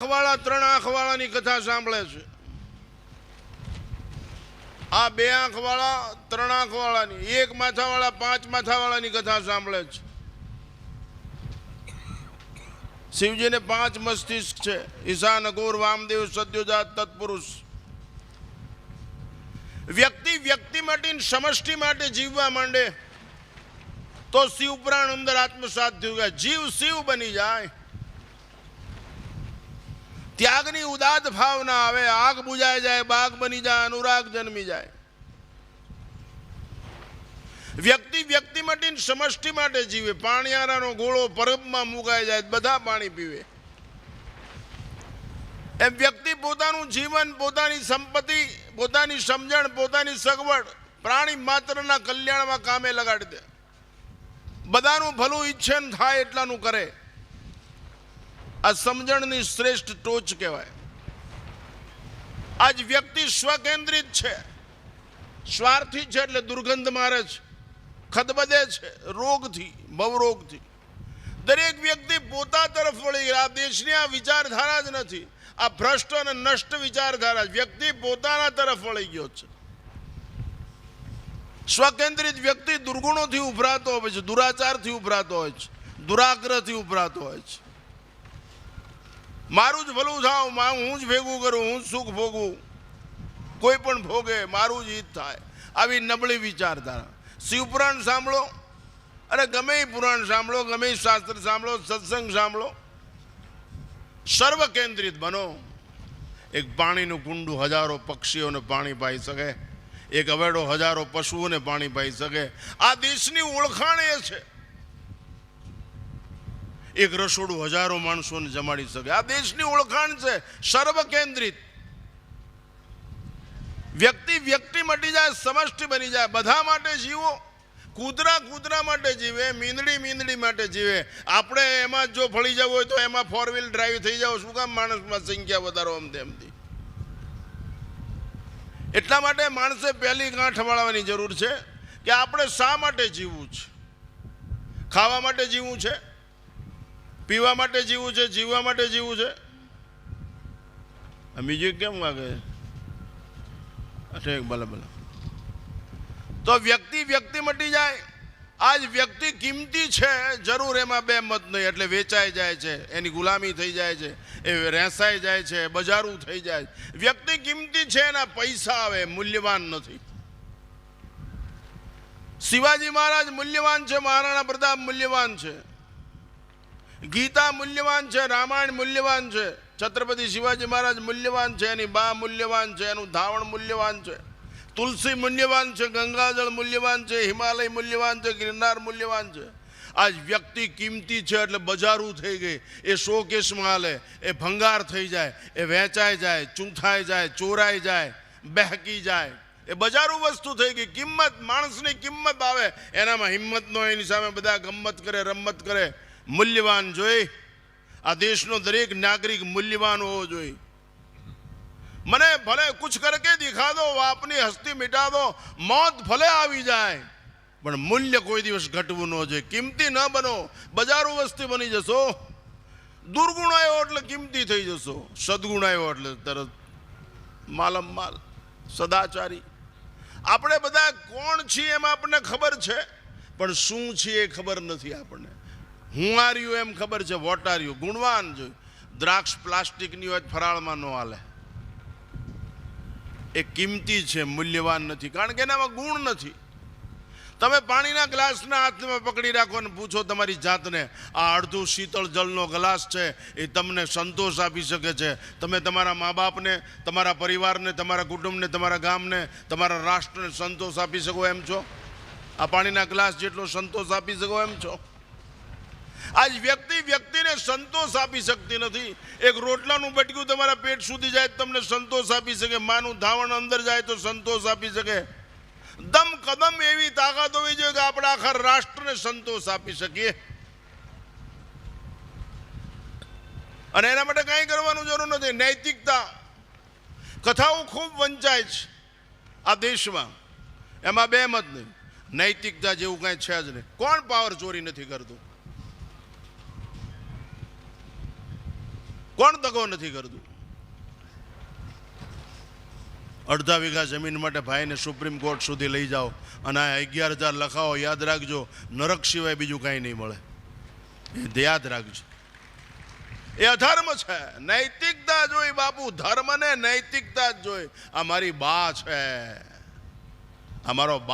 આંખવાળા ત્રણ આંખવાળાની કથા સાંભળે છે. આ બે આંખવાળા ત્રણ આંખવાળાની, એક માથાવાળા પાંચ માથાવાળાની કથા સાંભળે છે. શિવજીને પાંચ મસ્તિષ્ક છે. ઈશાન, અઘોર, વામદેવ, સદ્યોજાત, તત્પુરુષ. વ્યક્તિ માટે સમષ્ટિ માટે જીવવા માંડે તો શિવ પ્રાણ અંદર આત્મસાત થયું ગયા. જીવ શિવ બની જાય. ત્યાગની ઉદાત ભાવના આવે, આગ બુજાઈ જાય, બાગ બની જાય, અનુરાગ જન્મી જાય. વ્યક્તિ માટે સમષ્ટિ માટે જીવે. પાણીયારાનો ગોળો પરબમાં મુકાઈ જાય, બધા પાણી પીવે. એમ વ્યક્તિ પોતાનું જીવન, પોતાની સંપત્તિ, પોતાની સમજણ, પોતાની સગવડ પ્રાણી માત્રના કલ્યાણમાં કામે લગાડી દે. બધાનું ભલું ઈચ્છે ને થાય એટલાનું કરે. આ સમજણની શ્રેષ્ઠ ટોચ કહેવાય. આજ વ્યક્તિ સ્વકેન્દ્રિત છે, સ્વાર્થી છે, એટલે દુર્ગંધ મારે છે, ખદબદે છે, રોગથી, ભવરોગથી. દરેક વ્યક્તિ પોતા તરફ વળી ગયા. આ દેશની આ વિચારધારા જ નથી, આ ભ્રષ્ટ અને નષ્ટ વિચારધારા. વ્યક્તિ પોતાના તરફ વળી ગયો છે. સ્વકેન્દ્રિત વ્યક્તિ દુર્ગુણોથી ઉભરાતો હોય છે, દુરાચારથી ઉભરાતો હોય છે, દુરાગ્રહથી ઉભરાતો હોય છે. મારું જ ભલું થાવ, હું જ ભેગું કરું, હું જ સુખ ભોગવું, કોઈ પણ ભોગે, મારું જ હિત થાય, આવી નબળી વિચારધારા. શિવપુરાણ સાંભળો અને ગમે પુરાણ સાંભળો, ગમે શાસ્ત્ર સાંભળો, સત્સંગ સાંભળો, સર્વ કેન્દ્રિત બનો. એક પાણીનું કુંડું હજારો પક્ષીઓને પાણી પાઈ શકે, એક અવેડો હજારો પશુઓને પાણી પાઈ શકે. આ દેશની ઓળખાણ એ છે. એક રસોડું હજારો માણસોને જમાડી શકે. આ દેશની ઓળખાણ છે, સર્વ કેન્દ્રિત. વ્યક્તિ મટી જાય, સમષ્ટિ બની જાય. બધા માટે જીવો. કૂતરા માટે જીવે, મીંદડી માટે જીવે. આપણે એમાં જો ફળી જવું હોય તો એમાં 4 વ્હીલ ડ્રાઈવ થઈ જાવ. શું કામ માણસમાં સંખ્યા વધારો આમ તેમથી? એટલા માટે માણસે પહેલી ગાંઠ વાળવાની જરૂર છે કે આપણે શા માટે જીવવું છે. ખાવા માટે જીવવું છે, પીવા માટે જીવવું છે, જીવવા માટે જીવવું છે. બીજું કેમ વાગે? ભલે તો વ્યક્તિ મટી જાય. આજ વ્યક્તિ કિંમતી છે, જરૂર, એમાં બે મત નહીં. એટલે વેચાઈ જાય છે, એની ગુલામી થઈ જાય છે, એ રહેસાઈ જાય છે, બજારું થઈ જાય. વ્યક્તિ કિંમતી છે, એના પૈસા આવે, મૂલ્યવાન નથી. શિવાજી મહારાજ મૂલ્યવાન છે, મહારાણા પ્રતાપ મૂલ્યવાન છે, ગીતા મૂલ્યવાન છે, રામાયણ મૂલ્યવાન છે, છત્રપતિ શિવાજી મહારાજ મૂલ્યવાન છે, એની બા મૂલ્યવાન છે, એનું ધાવણ મૂલ્યવાન છે, તુલસી મૂલ્યવાન છે, ગંગાજળ મૂલ્યવાન છે, હિમાલય મૂલ્યવાન છે, ગિરનાર મૂલ્યવાન છે. આજ વ્યક્તિ કિંમતી છે એટલે બજારું થઈ ગઈ. એ શોકેશમાં હાલે, એ ભંગાર થઈ જાય, એ વેચાઈ જાય, ચૂંથાઈ જાય, ચોરાઈ જાય, બહેકી જાય. એ બજારું વસ્તુ થઈ ગઈ. કિંમત, માણસની કિંમત આવે, એનામાં હિંમત ન હોય, એની સામે બધા ગમ્મત કરે, રમત કરે. મૂલ્યવાન જોઈ. આ દેશનો દરેક નાગરિક મૂલ્યવાન હોવો જોઈએ. મને ભલે કુછ કરકે દિખા દો, આપની હસ્તી મિટા દો, મોત ભલે આવી જાય, પણ મૂલ્ય કોઈ દિવસ ઘટવું ન જોઈએ. કિંમતી ન બનો, બજારો વસ્તી બની જશો. દુર્ગુણ આવ્યો એટલે કિંમતી થઈ જશો, સદગુણ આવ્યો એટલે તરત માલમ માલ, સદાચારી. આપણે બધા કોણ છીએ એમ આપણને ખબર છે, પણ શું છીએ એ ખબર નથી આપણને. હું આર્યું એમ ખબર છે, વોટ આર્યું. ગુણવાન જોયું. દ્રાક્ષ પ્લાસ્ટિકની હોય ફરાળમાં ન હાલે. એ કિંમતી છે, મૂલ્યવાન નથી, કારણ કે એનામાં ગુણ નથી. તમે પાણીના ગ્લાસના હાથમાં પકડી રાખો અને પૂછો તમારી જાતને, આ અડધું શીતળ જળનો ગ્લાસ છે, એ તમને સંતોષ આપી શકે છે? તમે તમારા મા બાપને, તમારા પરિવારને, તમારા કુટુંબને, તમારા ગામને, તમારા રાષ્ટ્રને સંતોષ આપી શકો એમ છો? આ પાણીના ગ્લાસ જેટલો સંતોષ આપી શકો એમ છો? આજ વ્યક્તિને સંતોષ આપી શકતી નથી. એક રોટલાનું બટકું તમારા પેટ સુધી જાય તમને સંતોષ આપી શકે. માનું ધાવણ અંદર જાય તો સંતોષ આપી શકે. દમ કદમ એવી તાકાત હોવી જોઈએ કે આપણે આખા રાષ્ટ્રને સંતોષ આપી શકીએ. અને એના માટે કંઈ કરવાનું જરૂર નથી. નૈતિકતા, કથાઓ ખૂબ વંચાય છે આ દેશમાં, એમાં બે મત નહીં. નૈતિકતા જેવું કાંઈ છે જ નહીં. કોણ પાવર ચોરી નથી કરતું? કોણ દગો નથી કરતું? અડધા વીઘા જમીન માટે ભાઈને સુપ્રીમ કોર્ટ સુધી લઈ જાઓ અને 11,000 લખાવો. યાદ રાખજો, નરક સિવાય બીજું કાંઈ નહીં મળે. એ યાદ રાખજો. એ અધર્મ છે. નૈતિકતા જોઈ બાપુ, ધર્મ ને નૈતિકતા જ જોઈ. આ મારી બા છે, આ મારો બા